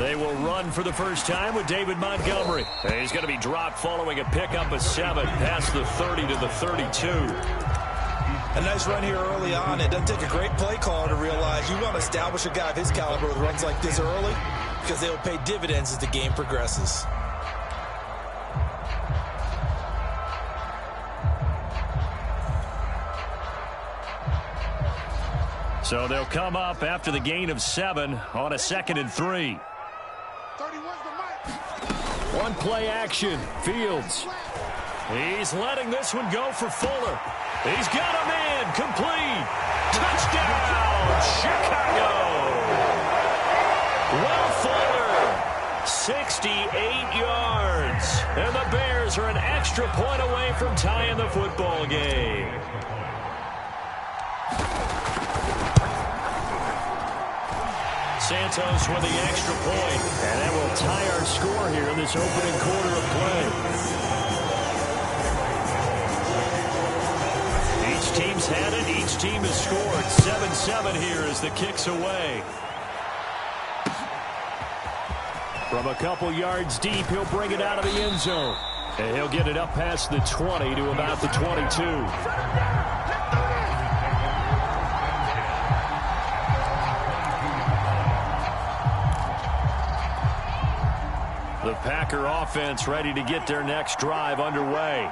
They will run for the first time with David Montgomery. And he's going to be dropped following a pickup of 7 past the 30 to the 32. A nice run here early on. It doesn't take a great play caller to realize you want to establish a guy of his caliber with runs like this early because they will pay dividends as the game progresses. So they'll come up after the gain of 7 on a 2nd and 3. One play action. Fields. He's letting this one go for Fuller. He's got him in. Complete. Touchdown, Chicago. Will Fuller, 68 yards. And the Bears are an extra point away from tying the football game. Santos with the extra point. And that will tie our score here in this opening quarter of play. Each team's had it. Each team has scored. 7-7 here as the kick's away. From a couple yards deep, he'll bring it out of the end zone. And he'll get it up past the 20 to about the 22. The Packer offense ready to get their next drive underway.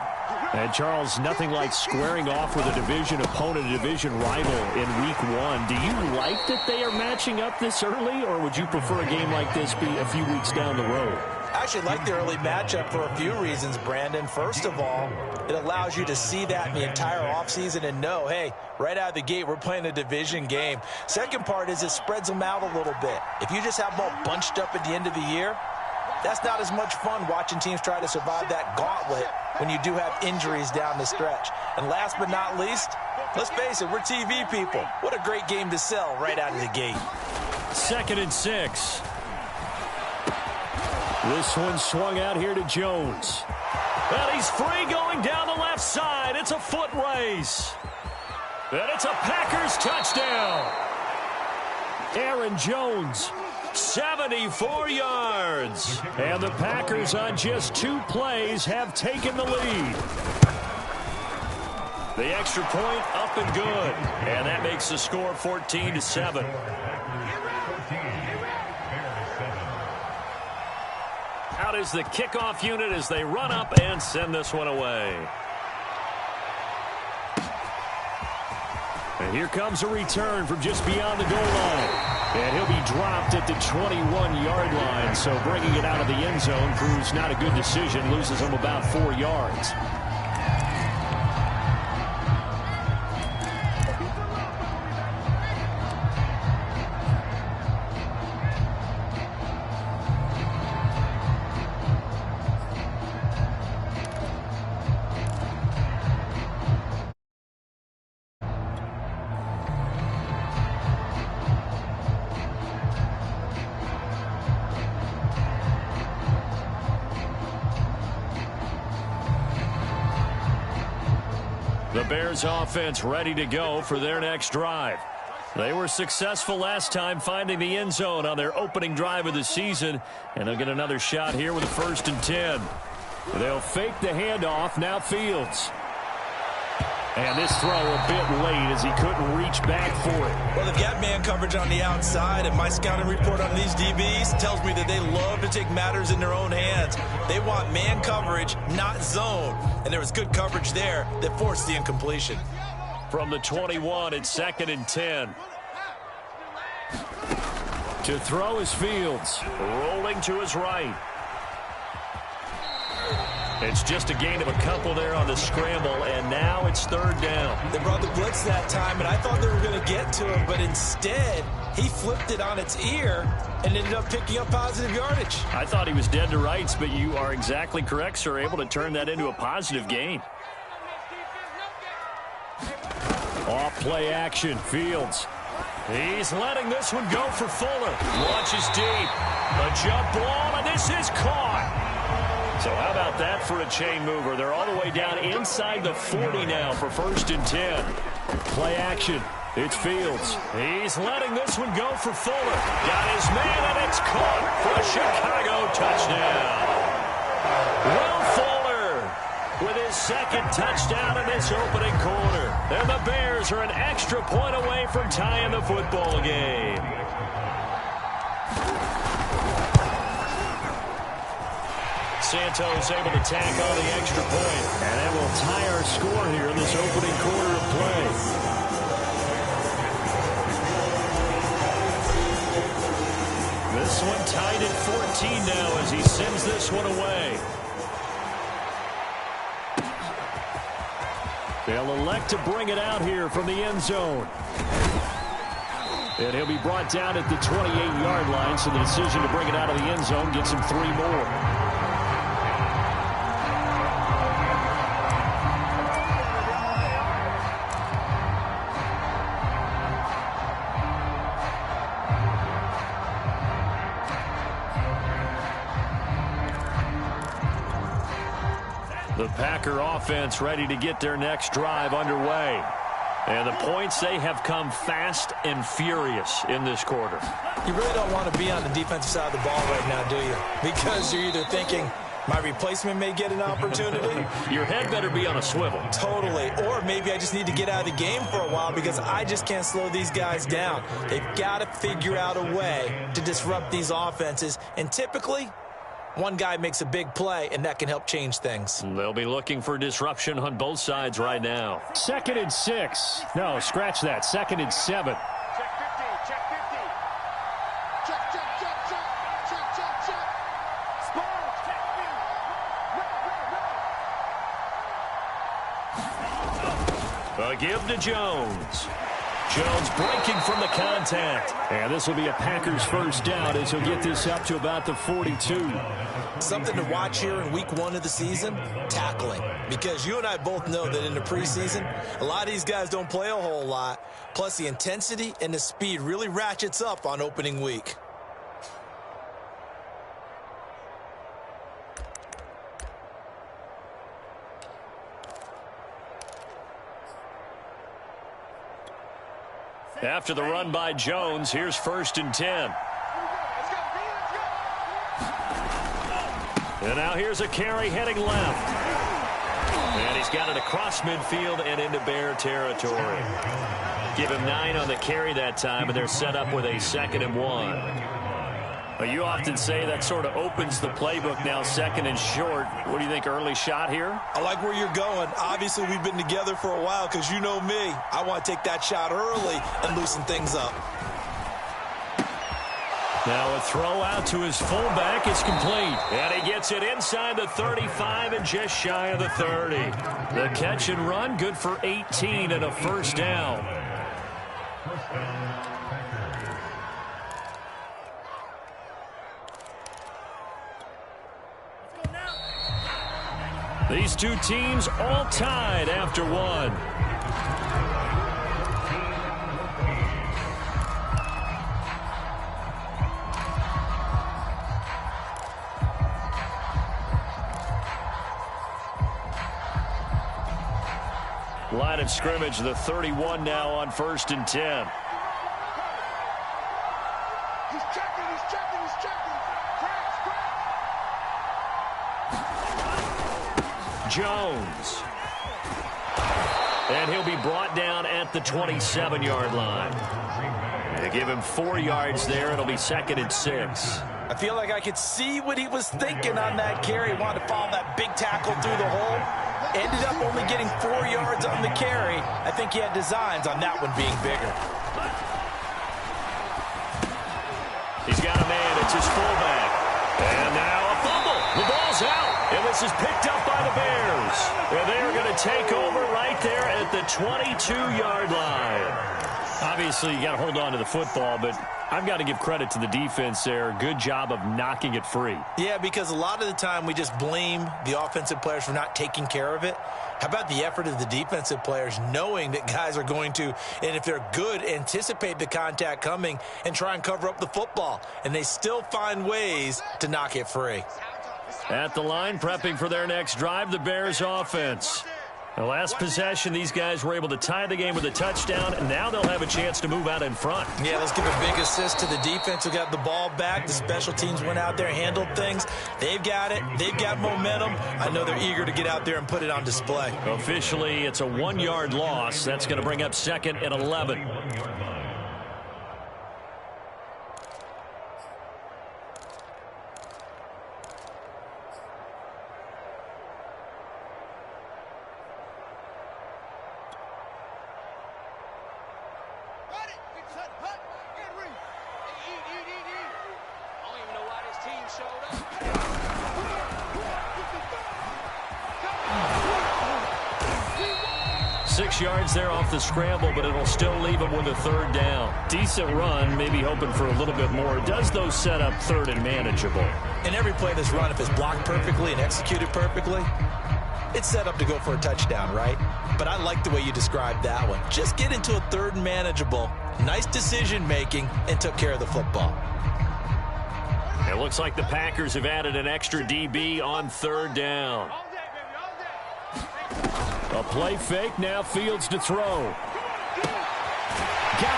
And, Charles, nothing like squaring off with a division opponent, a division rival in Week 1. Do you like that they are matching up this early, or would you prefer a game like this be a few weeks down the road? I actually like the early matchup for a few reasons, Brandon. First of all, it allows you to see that in the entire offseason and know, hey, right out of the gate, we're playing a division game. Second part is it spreads them out a little bit. If you just have them all bunched up at the end of the year, that's not as much fun watching teams try to survive that gauntlet when you do have injuries down the stretch. And last but not least, let's face it, we're TV people. What a great game to sell right out of the gate. 2nd and 6. This one swung out here to Jones. And he's free going down the left side. It's a foot race. And it's a Packers touchdown. Aaron Jones, 74 yards. And the Packers on just 2 plays have taken the lead. The extra point up and good. And that makes the score 14-7. Out is the kickoff unit as they run up and send this one away. And here comes a return from just beyond the goal line. And he'll be dropped at the 21-yard line. So bringing it out of the end zone proves not a good decision. Loses him about 4 yards. The Bears offense ready to go for their next drive. They were successful last time finding the end zone on their opening drive of the season, and they'll get another shot here with a 1st and 10. They'll fake the handoff. Now Fields. And this throw a bit late as he couldn't reach back for it. Well, they've got man coverage on the outside, and my scouting report on these DBs tells me that they love to take matters in their own hands. They want man coverage, not zone. And there was good coverage there that forced the incompletion. From the 21, it's 2nd and 10. To throw is Fields. Rolling to his right. It's just a gain of a couple there on the scramble, and now it's 3rd down. They brought the blitz that time, and I thought they were going to get to him, but instead he flipped it on its ear and ended up picking up positive yardage. I thought he was dead to rights, but you are exactly correct, sir. Able to turn that into a positive gain. Off play action, Fields. He's letting this one go for Fuller. Launches deep. A jump ball, and this is caught. So how about that for a chain mover? They're all the way down inside the 40 now for 1st and 10. Play action. It's Fields. He's letting this one go for Fuller. Got his man, and it's caught for a Chicago touchdown. Will Fuller with his second touchdown in this opening quarter. And the Bears are an extra point away from tying the football game. Santos able to tack on the extra point. And that will tie our score here in this opening quarter of play. This one tied at 14 now as he sends this one away. They'll elect to bring it out here from the end zone. And he'll be brought down at the 28-yard line, so the decision to bring it out of the end zone gets him 3 more. The Packer offense ready to get their next drive underway. And the points, they have come fast and furious in this quarter. You really don't want to be on the defensive side of the ball right now, do you? Because you're either thinking, my replacement may get an opportunity. Your head better be on a swivel. Totally. Or maybe I just need to get out of the game for a while because I just can't slow these guys down. They've got to figure out a way to disrupt these offenses. And typically, one guy makes a big play, and that can help change things. They'll be looking for disruption on both sides right now. 2nd and 6. No, scratch that. 2nd and 7. Check 50. Check 50. Check, check, check, check. Check, check, check. Smalls, check me. A give to Jones. Jones breaking from the contact. And this will be a Packers first down as he'll get this up to about the 42. Something to watch here in week 1 of the season, tackling. Because you and I both know that in the preseason, a lot of these guys don't play a whole lot. Plus, the intensity and the speed really ratchets up on opening week. After the run by Jones, here's 1st and 10. And now here's a carry heading left. And he's got it across midfield and into Bear territory. Give him 9 on the carry that time, and they're set up with a 2nd and 1. You often say that sort of opens the playbook now, 2nd and short. What do you think, early shot here? I like where you're going. Obviously, we've been together for a while because you know me. I want to take that shot early and loosen things up. Now a throw out to his fullback is complete. And he gets it inside the 35 and just shy of the 30. The catch and run, good for 18 and a first down. These two teams all tied after one. Line of scrimmage, the 31 now on 1st and 10. He's checking, he's checking, he's checking. Jones. And he'll be brought down at the 27-yard line. They give him 4 yards there. It'll be 2nd and 6. I feel like I could see what he was thinking on that carry. He wanted to follow that big tackle through the hole. Ended up only getting 4 yards on the carry. I think he had designs on that one being bigger. He's got a man. It's his fullback. And now a fumble. The ball's out. And this is picked up by the Bears. And they're going to take over right there at the 22-yard line. Obviously, you got to hold on to the football, but I've got to give credit to the defense there. Good job of knocking it free. Yeah, because a lot of the time we just blame the offensive players for not taking care of it. How about the effort of the defensive players knowing that guys are going to, and if they're good, anticipate the contact coming and try and cover up the football. And they still find ways to knock it free. At the line, prepping for their next drive, the Bears offense. The last possession, these guys were able to tie the game with a touchdown, and now they'll have a chance to move out in front. Yeah, let's give a big assist to the defense who got the ball back. The special teams went out there, handled things. They've got it. They've got momentum. I know they're eager to get out there and put it on display. Officially, it's a 1-yard loss. That's going to bring up 2nd and 11. Yards there off the scramble, but it'll still leave them with a 3rd down. Decent run, maybe hoping for a little bit more. Does those set up 3rd and manageable? And every play that's run, if it's blocked perfectly and executed perfectly, it's set up to go for a touchdown, right? But I like the way you described that one. Just get into a 3rd and manageable, nice decision-making, and took care of the football. It looks like the Packers have added an extra DB on 3rd down. A play fake, now Fields to throw. Got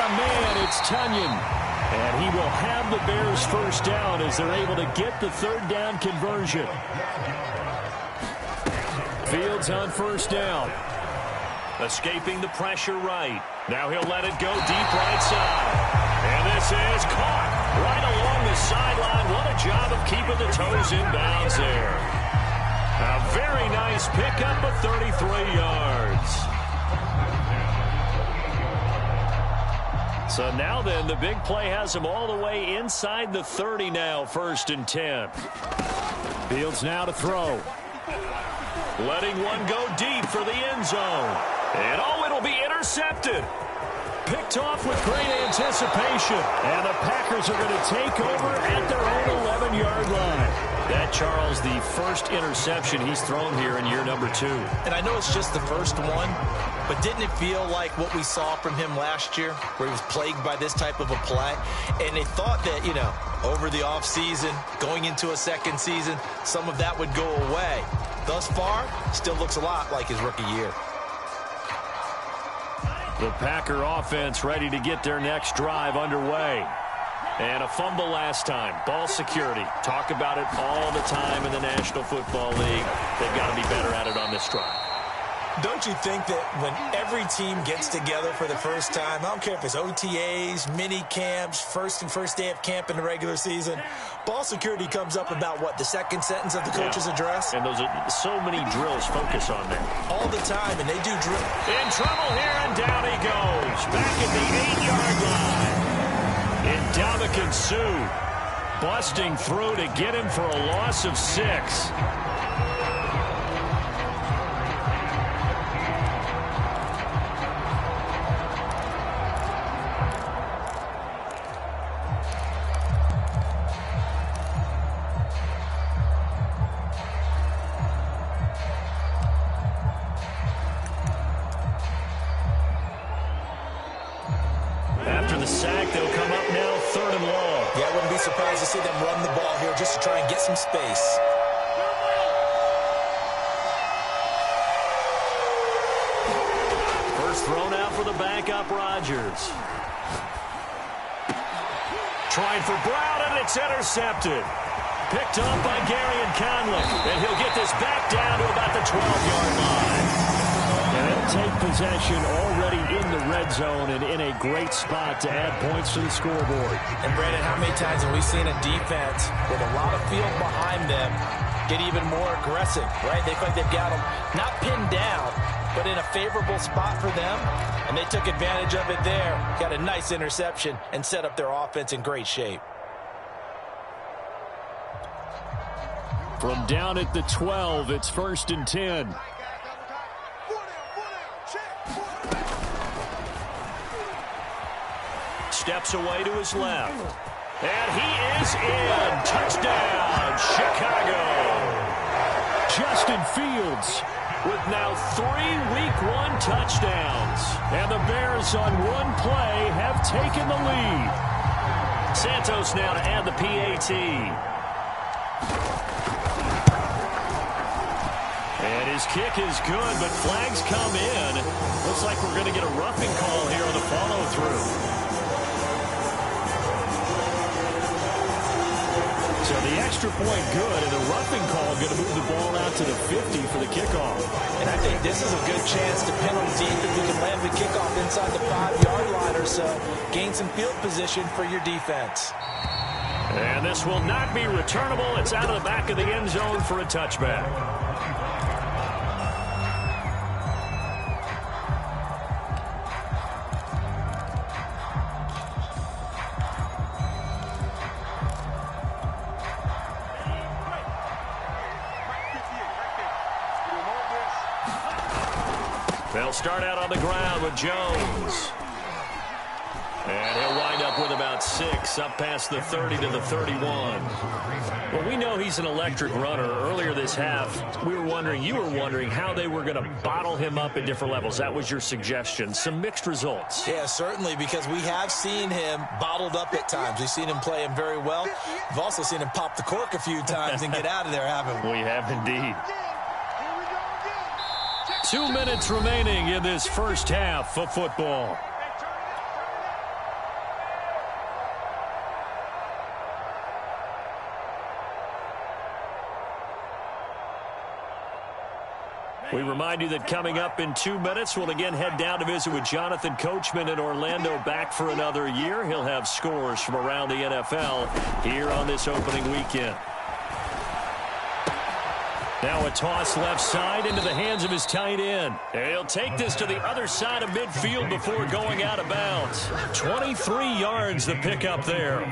a man, it's Tunyon. And he will have the Bears 1st down as they're able to get the 3rd down conversion. Fields on 1st down. Escaping the pressure right. Now he'll let it go deep right side. And this is caught right along the sideline. What a job of keeping the toes in bounds there. A very nice pickup of 33 yards. So now then, the big play has him all the way inside the 30 now, 1st and 10. Fields now to throw. Letting one go deep for the end zone. And oh, it'll be intercepted. Picked off with great anticipation. And the Packers are going to take over at their own 11-yard line. That, Charles, the first interception he's thrown here in year number 2. And I know it's just the first one, but didn't it feel like what we saw from him last year, where he was plagued by this type of a play? And they thought that, you know, over the offseason, going into a 2nd season, some of that would go away. Thus far, still looks a lot like his rookie year. The Packer offense ready to get their next drive underway. And a fumble last time. Ball security. Talk about it all the time in the National Football League. They've got to be better at it on this drive. Don't you think that when every team gets together for the first time, I don't care if it's OTAs, mini camps, first day of camp in the regular season, ball security comes up about what, the 2nd sentence of the coach's address? And those are so many drills focus on that. All the time, and they do drill. In trouble here, and down he goes. Back at the 8-yard line. Ndamukong Suh busting through to get him for a loss of 6. After the sack, they'll come up now 3rd and long. Yeah, I wouldn't be surprised to see them run the ball here just to try and get some space. First thrown out for the backup, Rodgers. Trying for Brown, and it's intercepted. Picked up by Gary and Conley. And he'll get this back down to about the 12-yard line. And they'll take possession already in the red zone and in a great spot to add points to the scoreboard. And, Brandon, how many times have we seen a defense with a lot of field behind them get even more aggressive, right? They feel like they've got them not pinned down, but in a favorable spot for them, and they took advantage of it there. Got a nice interception and set up their offense in great shape. From down at the 12, it's 1st and 10. Steps away to his left. And he is in. Touchdown, Chicago. Justin Fields with now 3 Week 1 touchdowns. And the Bears on one play have taken the lead. Santos now to add the PAT. And his Packers kick is good, but flags come in. Looks like we're going to get a roughing call here on the follow-through. So the extra point good, and the roughing call going to move the ball out to the 50 for the kickoff. And I think this is a good chance to pin them deep if you can land the kickoff inside the 5-yard line or so. Gain some field position for your defense. And this will not be returnable. It's out of the back of the end zone for a touchback. They'll start out on the ground with Jones. And he'll wind up with about 6, up past the 30 to the 31. Well, we know he's an electric runner. Earlier this half, you were wondering how they were going to bottle him up at different levels. That was your suggestion. Some mixed results. Yeah, certainly, because we have seen him bottled up at times. We've seen him play him very well. We've also seen him pop the cork a few times and get out of there, haven't we? We have indeed. 2 minutes remaining in this first half of football. We remind you that coming up in 2 minutes, we'll again head down to visit with Jonathan Coachman in Orlando, back for another year. He'll have scores from around the NFL here on this opening weekend. Now a toss left side into the hands of his tight end. And he'll take this to the other side of midfield before going out of bounds. 23 yards the pickup there.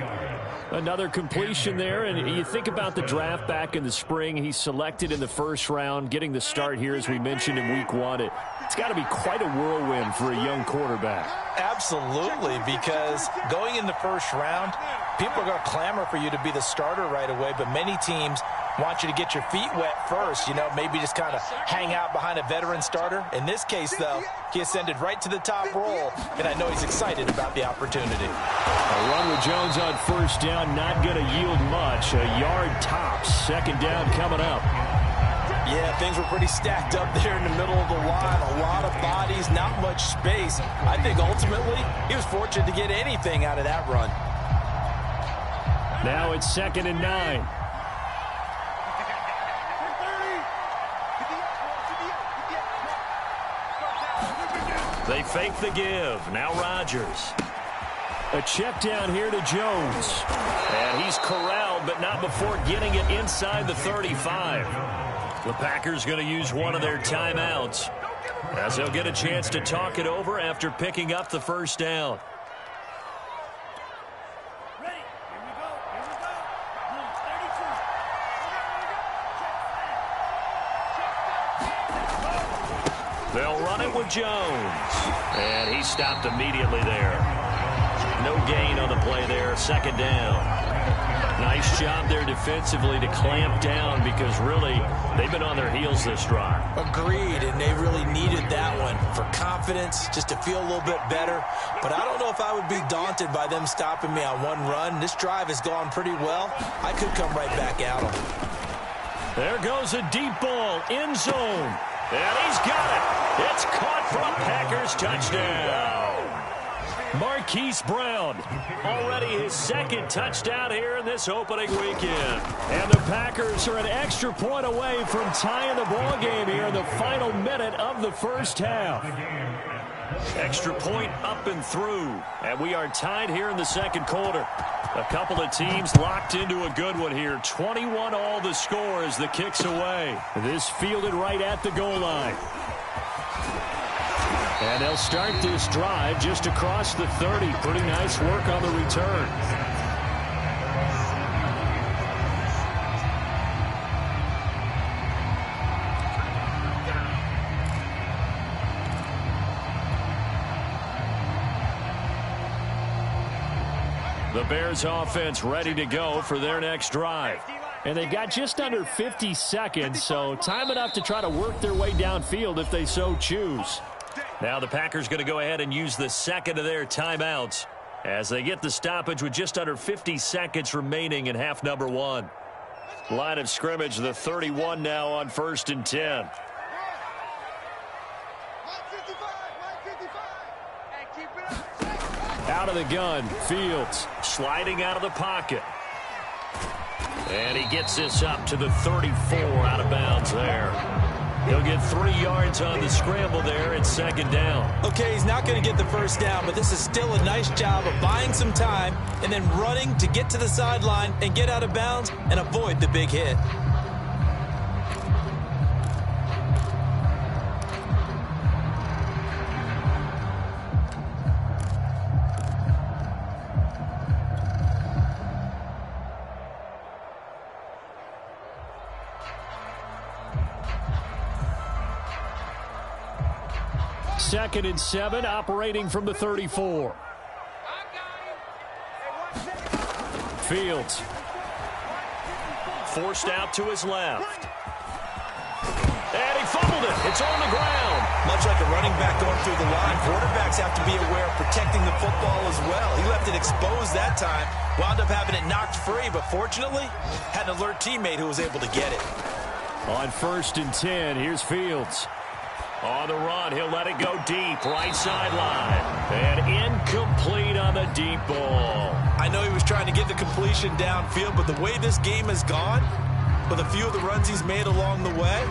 Another completion there, and you think about the draft back in the spring. He's selected in the first round, getting the start here, as we mentioned, in week 1. It's got to be quite a whirlwind for a young quarterback. Absolutely, because going in the first round, people are going to clamor for you to be the starter right away, but many teams want you to get your feet wet first, maybe just kind of hang out behind a veteran starter. In this case, though, he ascended right to the top roll, and I know he's excited about the opportunity. A run with Jones on first down, not going to yield much. A yard tops. Second down coming up. Yeah, things were pretty stacked up there in the middle of the line. A lot of bodies, not much space. I think ultimately he was fortunate to get anything out of that run. Now it's 2nd and 9. They fake the give. Now Rodgers. A check down here to Jones. And he's corralled, but not before getting it inside the 35. The Packers going to use one of their timeouts, as they'll get a chance to talk it over after picking up the first down. They'll run it with Jones. And he stopped immediately there. No gain on the play there. Second down. Nice job there defensively to clamp down, because really they've been on their heels this drive. Agreed, and they really needed that one for confidence, just to feel a little bit better. But I don't know if I would be daunted by them stopping me on one run. This drive has gone pretty well. I could come right back at them. There goes a deep ball, end zone. And he's got it. It's caught for a Packers touchdown. Marquise Brown, already his second touchdown here in this opening weekend. And the Packers are an extra point away from tying the ball game here in the final minute of the first half. Extra point up and through. And we are tied here in the second quarter. A couple of teams locked into a good one here. 21 all the score as the kick's away. This fielded right at the goal line. And they'll start this drive just across the 30. Pretty nice work on the return. The Bears offense ready to go for their next drive. And they've got just under 50 seconds, so time enough to try to work their way downfield if they so choose. Now the Packers going to go ahead and use the second of their timeouts as they get the stoppage with just under 50 seconds remaining in half number 1. Line of scrimmage, the 31 now on 1st and 10. Out of the gun, Fields sliding out of the pocket. And he gets this up to the 34, out of bounds there. He'll get 3 yards on the scramble there. It's second down. Okay, he's not going to get the first down, but this is still a nice job of buying some time and then running to get to the sideline and get out of bounds and avoid the big hit. Second and 7, operating from the 34. Fields forced out to his left. And he fumbled it. It's on the ground. Much like a running back going through the line, quarterbacks have to be aware of protecting the football as well. He left it exposed that time, wound up having it knocked free, but fortunately had an alert teammate who was able to get it. On 1st and 10, here's Fields. On the run, he'll let it go deep, right sideline. And incomplete on the deep ball. I know he was trying to get the completion downfield, but the way this game has gone, with a few of the runs he's made along the way,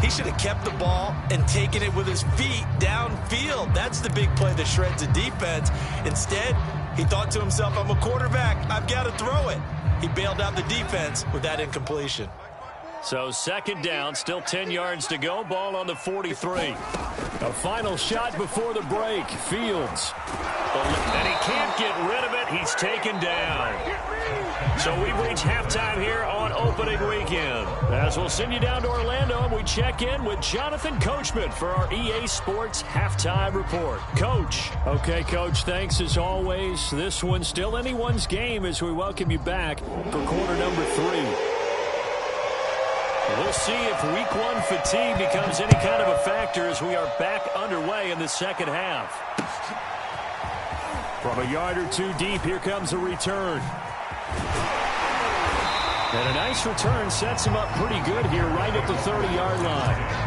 he should have kept the ball and taken it with his feet downfield. That's the big play that shreds the defense. Instead, he thought to himself, I'm a quarterback, I've got to throw it. He bailed out the defense with that incompletion. So second down, still 10 yards to go. Ball on the 43. A final shot before the break. Fields. And he can't get rid of it. He's taken down. So we've reached halftime here on opening weekend. As we'll send you down to Orlando, and we check in with Jonathan Coachman for our EA Sports Halftime Report. Coach. Okay, Coach, thanks as always. This one's still anyone's game as we welcome you back for quarter number 3. We'll see if week 1 fatigue becomes any kind of a factor as we are back underway in the second half. From a yard or 2 deep, here comes a return. And a nice return sets him up pretty good here right at the 30-yard line.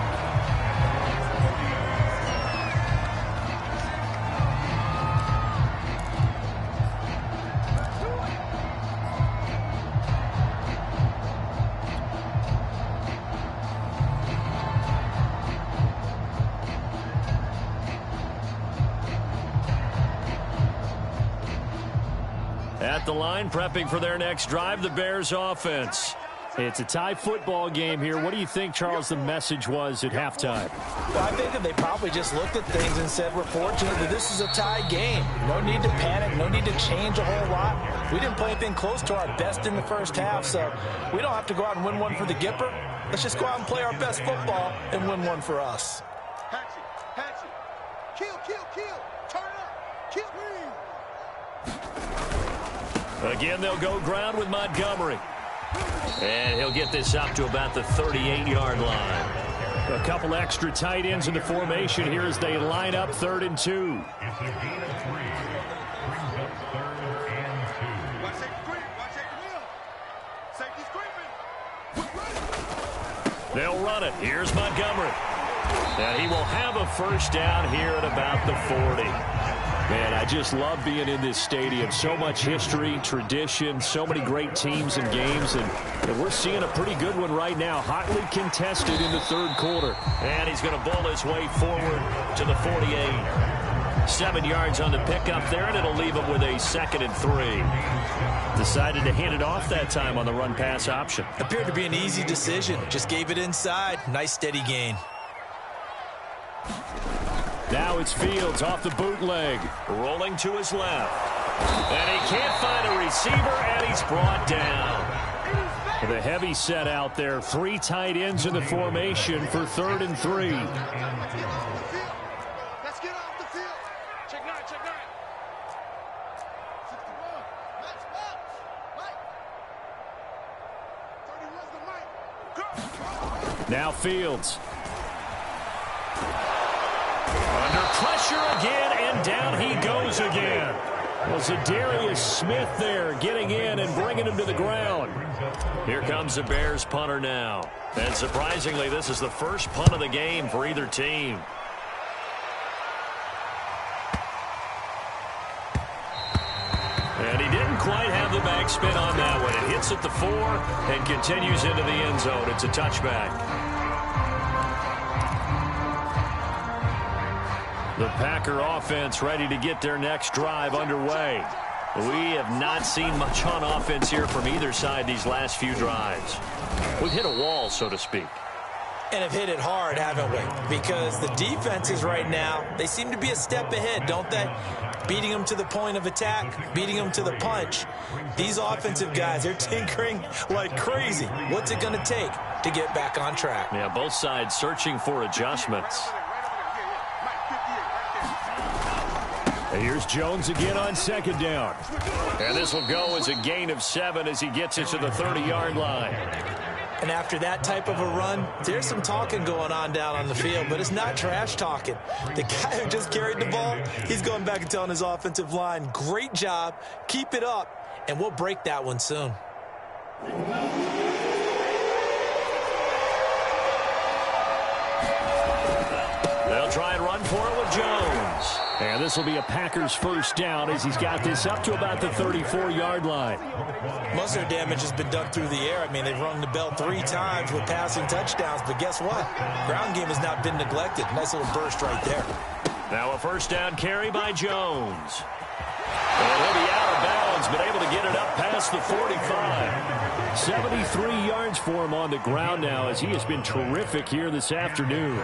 At the line, prepping for their next drive, the Bears offense. It's a tie football game here. What do you think, Charles, the message was at halftime? Well, I think that they probably just looked at things and said, we're fortunate that this is a tie game. No need to panic, no need to change a whole lot. We didn't play anything close to our best in the first half, so we don't have to go out and win one for the Gipper. Let's just go out and play our best football and win one for us. Hatchet. Kill. Turn up. Kill. Again, they'll go ground with Montgomery. And he'll get this up to about the 38-yard line. A couple extra tight ends in the formation here as they line up 3rd and 2. They'll run it. Here's Montgomery. And he will have a first down here at about the 40. Man, I just love being in this stadium. So much history, tradition, so many great teams and games, and we're seeing a pretty good one right now. Hotly contested in the 3rd quarter. And he's going to bowl his way forward to the 48. 7 yards on the pickup there, and it'll leave him with a 2nd and 3. Decided to hand it off that time on the run-pass option. Appeared to be an easy decision. Just gave it inside. Nice steady gain. Now it's Fields off the bootleg. Rolling to his left. And he can't find a receiver, and he's brought down. The heavy set out there. 3 tight ends in the formation for 3rd and 3. Let's get off the field. Check 9. 31's the mic. Now Fields. Under pressure again, and down he goes again. Was Zadarius Smith there getting in and bringing him to the ground. Here comes the Bears punter now. And surprisingly, this is the first punt of the game for either team. quite have the backspin on that one. It hits at the 4 and continues into the end zone. It's a touchback. The Packer offense ready to get their next drive underway. We have not seen much on offense here from either side these last few drives. We've hit a wall, so to speak. And have hit it hard, haven't we? Because the defenses right now, they seem to be a step ahead, don't they? Beating them to the point of attack, beating them to the punch. These offensive guys, they're tinkering like crazy. What's it going to take to get back on track? Yeah, both sides searching for adjustments. And here's Jones again on second down. And this will go as a gain of 7 as he gets it to the 30-yard line. And after that type of a run, there's some talking going on down on the field, but it's not trash talking. The guy who just carried the ball, he's going back and telling his offensive line, great job, keep it up, and we'll break that one soon. They'll try and run for it with Jones. And this will be a Packers first down as he's got this up to about the 34-yard line. Most of their damage has been done through the air. I mean, they've rung the bell 3 times with passing touchdowns, but guess what? Ground game has not been neglected. Nice little burst right there. Now a first down carry by Jones. And he'll be out of bounds, but able to get it up past the 45. 73 yards for him on the ground now as he has been terrific here this afternoon.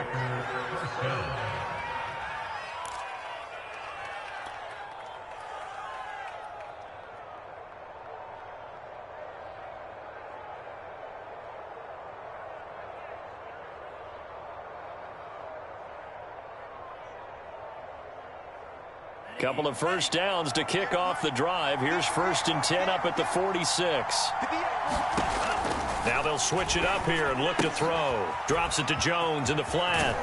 Couple of first downs to kick off the drive. Here's 1st and 10 up at the 46. Now they'll switch it up here and look to throw. Drops it to Jones in the flat.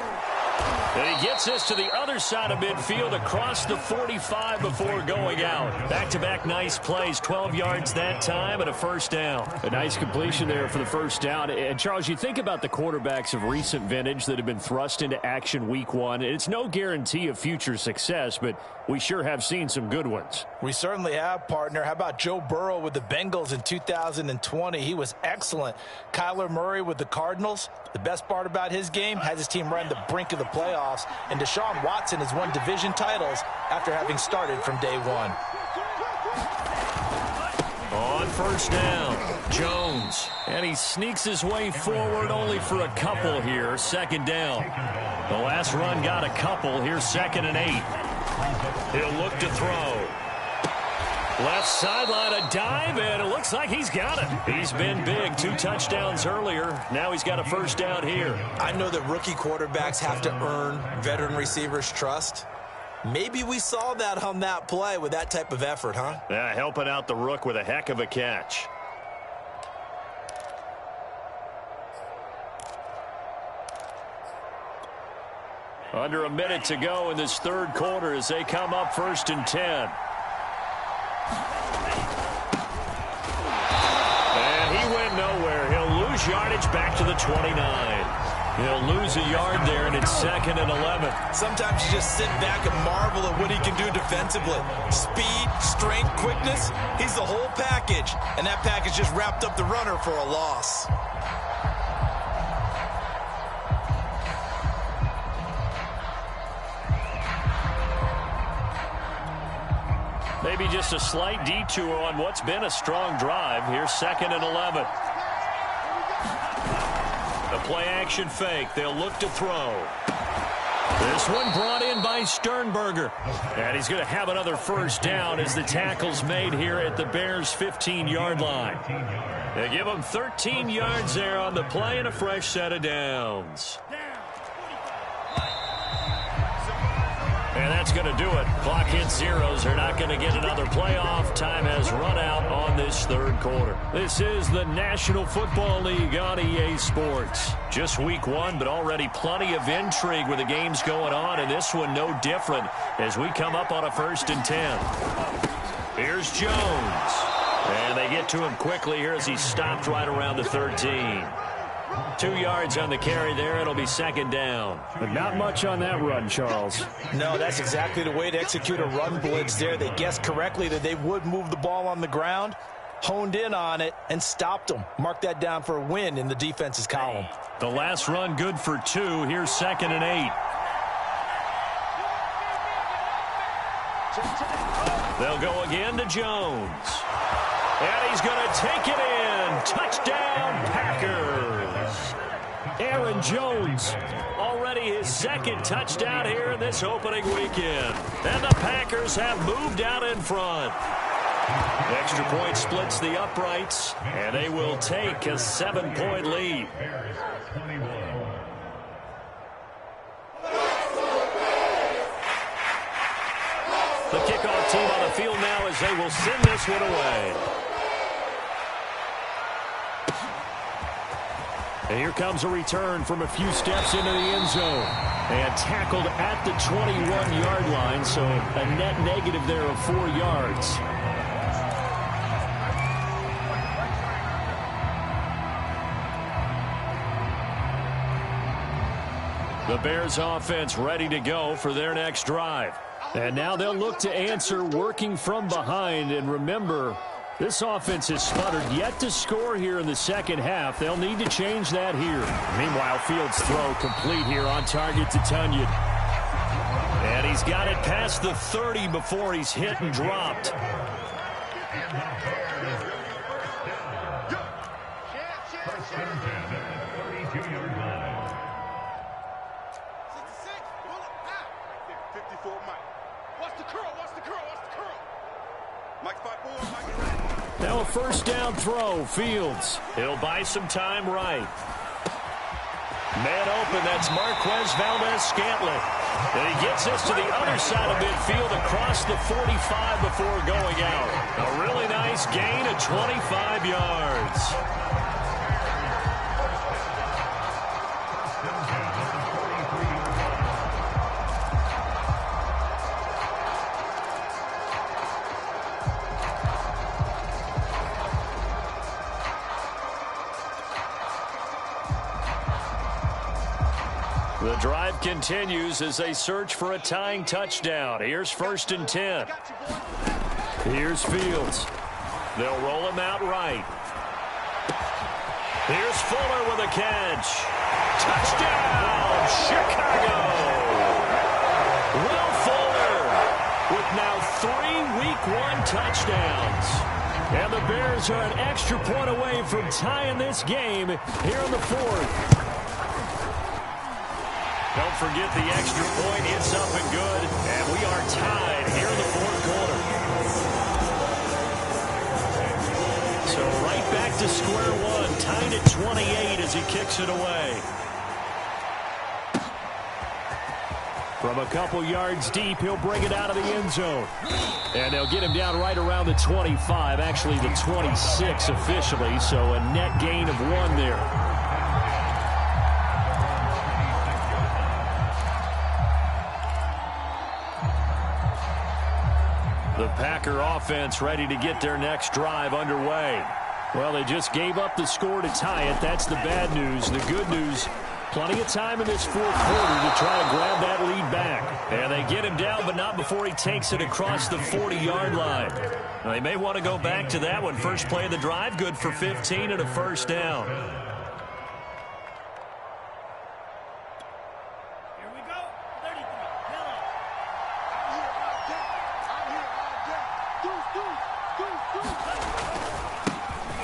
And he gets this to the other side of midfield across the 45 before going out. Back-to-back nice plays, 12 yards that time and a first down. A nice completion there for the first down. And, Charles, you think about the quarterbacks of recent vintage that have been thrust into action week 1. It's no guarantee of future success, but we sure have seen some good ones. We certainly have, partner. How about Joe Burrow with the Bengals in 2020? He was excellent. Kyler Murray with the Cardinals. The best part about his game, has his team right on the brink of the playoffs. And Deshaun Watson has won division titles after having started from day 1. On first down, Jones. And he sneaks his way forward only for a couple here. Second down. The last run got a couple. Here's 2nd and 8. He'll look to throw. Left sideline, a dive, and it looks like he's got it. He's been big. 2 touchdowns earlier. Now he's got a first down here. I know that rookie quarterbacks have to earn veteran receivers' trust. Maybe we saw that on that play with that type of effort, huh? Yeah, helping out the rook with a heck of a catch. Under a minute to go in this third quarter as they come up 1st and 10. And he went nowhere. He'll lose yardage back to the 29. He'll lose a yard there, and it's 2nd and 11. Sometimes you just sit back and marvel at what he can do defensively. Speed, strength, quickness. He's the whole package. And that package just wrapped up the runner for a loss. Maybe just a slight detour on what's been a strong drive. Here's 2nd and 11. A play-action fake. They'll look to throw. This one brought in by Sternberger. And he's going to have another first down as the tackle's made here at the Bears' 15-yard line. They give him 13 yards there on the play and a fresh set of downs. And that's going to do it. Clock hits zeros. They're not going to get another playoff. Time has run out on this third quarter. This is the National Football League on EA Sports. Just week 1, but already plenty of intrigue with the games going on, and this one no different as we come up on a 1st and 10. Here's Jones. And they get to him quickly here as he's stopped right around the 13. 2 yards on the carry there. It'll be second down. But not much on that run, Charles. No, that's exactly the way to execute a run blitz there. They guessed correctly that they would move the ball on the ground, honed in on it, and stopped them. Mark that down for a win in the defense's column. The last run good for 2. Here's 2nd and 8. They'll go again to Jones. And he's going to take it in. Touchdown, Packers. Aaron Jones, already his 2nd touchdown here in this opening weekend. And the Packers have moved out in front. Extra point splits the uprights, and they will take a 7-point lead. The kickoff team on the field now as they will send this one away. And here comes a return from a few steps into the end zone. And tackled at the 21-yard line, so a net negative there of 4 yards. The Bears offense ready to go for their next drive. And now they'll look to answer working from behind. And remember, this offense has sputtered yet to score here in the second half. They'll need to change that here. Meanwhile, Fields' throw complete here on target to Tunyon. And he's got it past the 30 before he's hit and dropped. Now a first down throw, Fields. He'll buy some time right. Man open, that's Marquez Valdez-Scantling. And he gets this to the other side of midfield across the 45 before going out. A really nice gain of 25 yards. The drive continues as they search for a tying touchdown. Here's 1st and 10. Here's Fields. They'll roll him out right. Here's Fuller with a catch. Touchdown, Chicago! Will Fuller with now 3 Week 1 touchdowns. And the Bears are an extra point away from tying this game here in the 4th. Don't forget the extra point. It's up and good. And we are tied here in the 4th quarter. So right back to square one. Tied at 28 as he kicks it away. From a couple yards deep, he'll bring it out of the end zone. And they'll get him down right around the 25. Actually, the 26 officially. So a net gain of 1 there. The Packer offense ready to get their next drive underway. Well, they just gave up the score to tie it. That's the bad news. The good news, plenty of time in this 4th quarter to try to grab that lead back. And they get him down, but not before he takes it across the 40-yard line. Now, they may want to go back to that one. First play of the drive, good for 15 and a first down.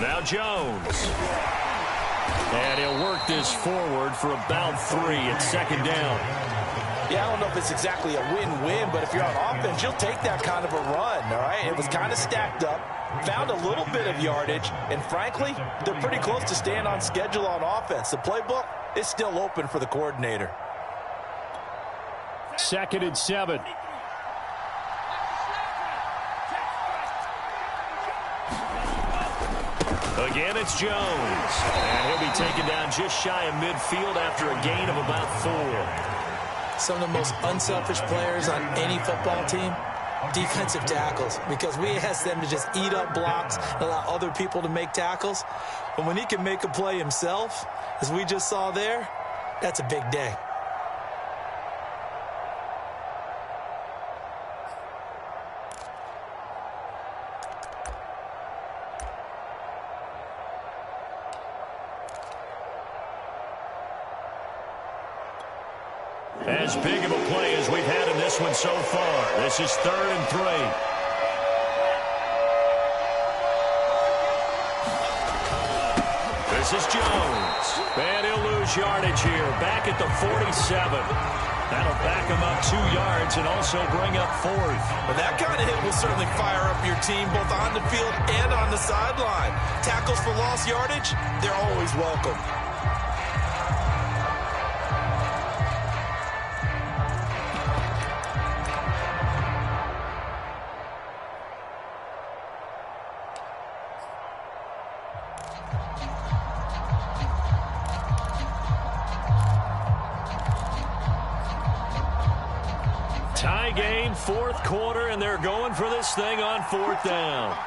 Now Jones. And he'll work this forward for about 3 at 2nd down. Yeah, I don't know if it's exactly a win-win, but if you're on offense, you'll take that kind of a run, all right? It was kind of stacked up, found a little bit of yardage, and frankly, they're pretty close to staying on schedule on offense. The playbook is still open for the coordinator. 2nd and 7. Again, it's Jones. And he'll be taken down just shy of midfield after a gain of about 4. Some of the most unselfish players on any football team defensive tackles, because we ask them to just eat up blocks and allow other people to make tackles. But when he can make a play himself, as we just saw there, that's a big day. As big of a play as we've had in this one so far. This is 3rd and 3. This is Jones. And he'll lose yardage here. Back at the 47. That'll back him up 2 yards and also bring up 4th. Well, that kind of hit will certainly fire up your team both on the field and on the sideline. Tackles for lost yardage, they're always welcome. Tie game, 4th quarter, and they're going for this thing on 4th down.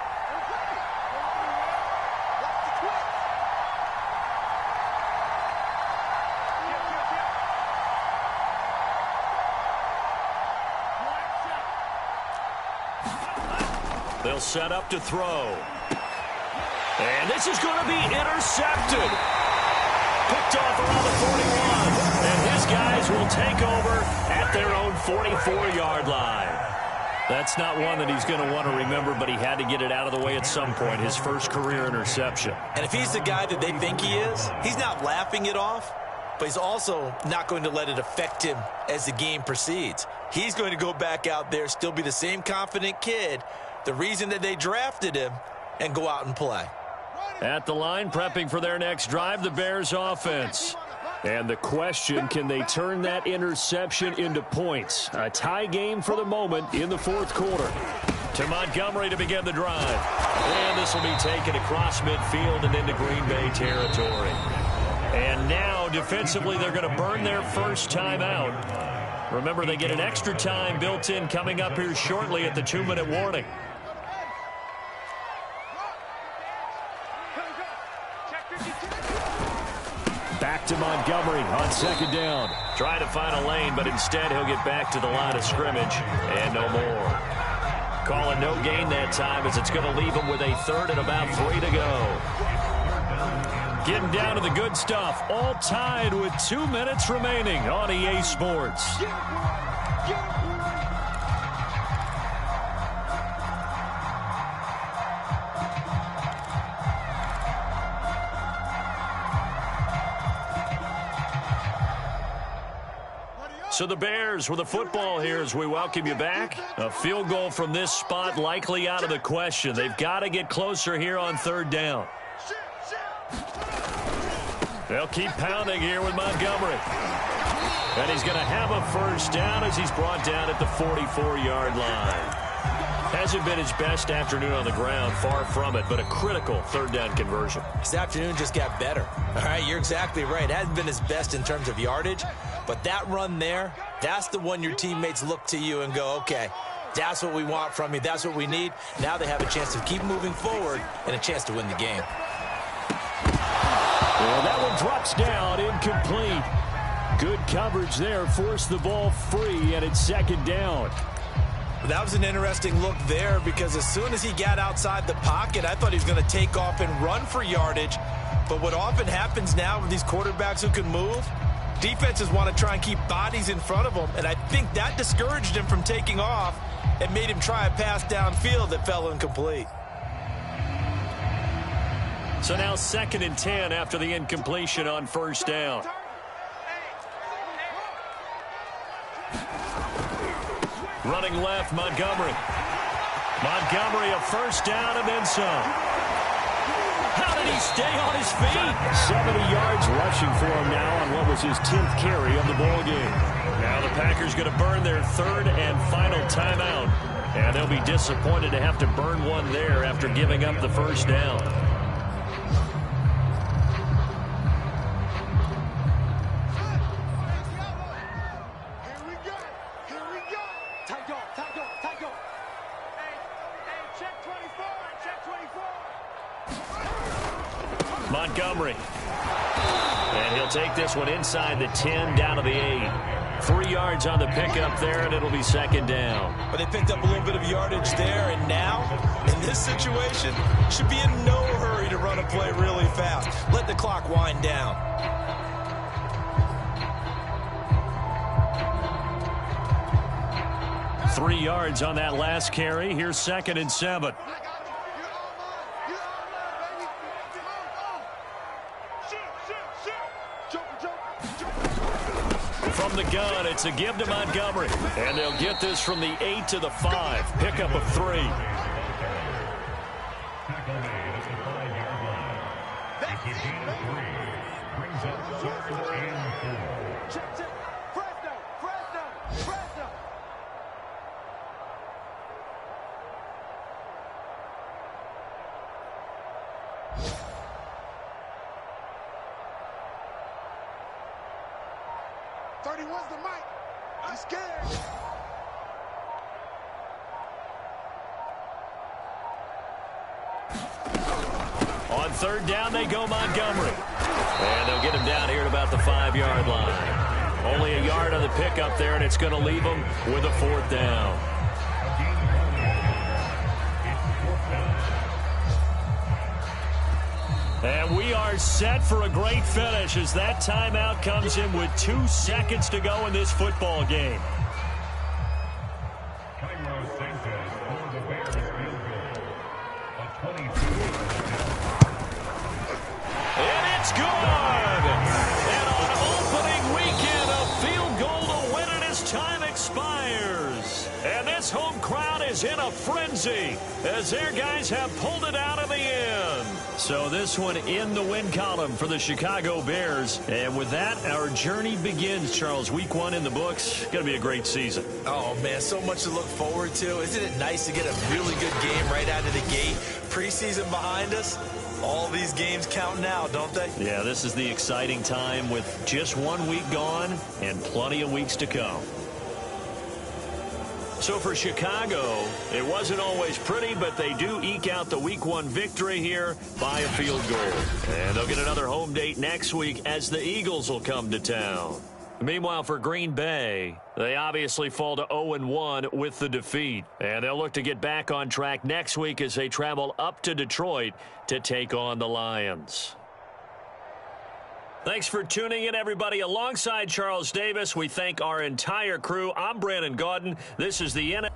They'll set up to throw. And this is going to be intercepted. Picked off around the 41. And his guys will take over at their own 44-yard line. That's not one that he's going to want to remember, but he had to get it out of the way at some point, his first career interception. And if he's the guy that they think he is, he's not laughing it off, but he's also not going to let it affect him as the game proceeds. He's going to go back out there, still be the same confident kid, the reason that they drafted him, and go out and play. At the line, prepping for their next drive, the Bears offense. And the question, can they turn that interception into points? A tie game for the moment in the 4th quarter. To Montgomery to begin the drive. And this will be taken across midfield and into Green Bay territory. And now, defensively, they're going to burn their first timeout. Remember, they get an extra time built in coming up here shortly at the 2-minute warning. Back to Montgomery on 2nd down. Trying to find a lane, but instead he'll get back to the line of scrimmage and no more. Calling no gain that time as it's going to leave him with a 3rd and about 3 to go. Getting down to the good stuff. All tied with 2 minutes remaining on EA Sports. So the Bears with the football here as we welcome you back. A field goal from this spot likely out of the question. They've got to get closer here on 3rd down. They'll keep pounding here with Montgomery. And he's going to have a first down as he's brought down at the 44-yard line. Hasn't been his best afternoon on the ground, far from it, but a critical 3rd down conversion. This afternoon just got better. All right, you're exactly right. Hasn't been his best in terms of yardage, but that run there, that's the one your teammates look to you and go, okay, that's what we want from you. That's what we need. Now they have a chance to keep moving forward and a chance to win the game. Well, that one drops down, incomplete. Good coverage there, forced the ball free, and it's 2nd down. That was an interesting look there because as soon as he got outside the pocket, I thought he was going to take off and run for yardage. But what often happens now with these quarterbacks who can move, defenses want to try and keep bodies in front of them, and I think that discouraged him from taking off and made him try a pass downfield that fell incomplete. So now 2nd and 10 after the incompletion on 1st down. Running left, Montgomery. Montgomery, a first down and then some. How did he stay on his feet? 70 yards rushing for him now on what was his 10th carry of the ball game. Now the Packers going to burn their 3rd and final timeout. And they'll be disappointed to have to burn one there after giving up the first down. Montgomery. And he'll take this one inside the 10, down to the 8. 3 yards on the pickup there, and it'll be second down. But they picked up a little bit of yardage there, and now, in this situation, should be in no hurry to run a play really fast. Let the clock wind down. Three yards on that last carry. Here's 2nd and 7. From the gun, it's a give to Montgomery. And they'll get this from the 8 to the 5. Pickup of 3. Where's the mic? I'm scared. On 3rd down, they go Montgomery. And they'll get him down here at about the 5-yard line. Only a yard on the pickup there, and it's going to leave him with a 4th down. And we are set for a great finish as that timeout comes in with 2 seconds to go in this football game. And it's good! And on opening weekend, a field goal to win it as time expires. And this home crowd is in a frenzy as their guys have pulled it out of the end. So this one in the win column for the Chicago Bears. And with that, our journey begins, Charles. Week 1 in the books. Going to be a great season. Oh, man, so much to look forward to. Isn't it nice to get a really good game right out of the gate? Preseason behind us. All these games count now, don't they? Yeah, this is the exciting time with just 1 week gone and plenty of weeks to come. So for Chicago, it wasn't always pretty, but they do eke out the Week 1 victory here by a field goal. And they'll get another home date next week as the Eagles will come to town. Meanwhile, for Green Bay, they obviously fall to 0-1 with the defeat. And they'll look to get back on track next week as they travel up to Detroit to take on the Lions. Thanks for tuning in, everybody. Alongside Charles Davis, we thank our entire crew. I'm Brandon Gaudin. This is the NFL.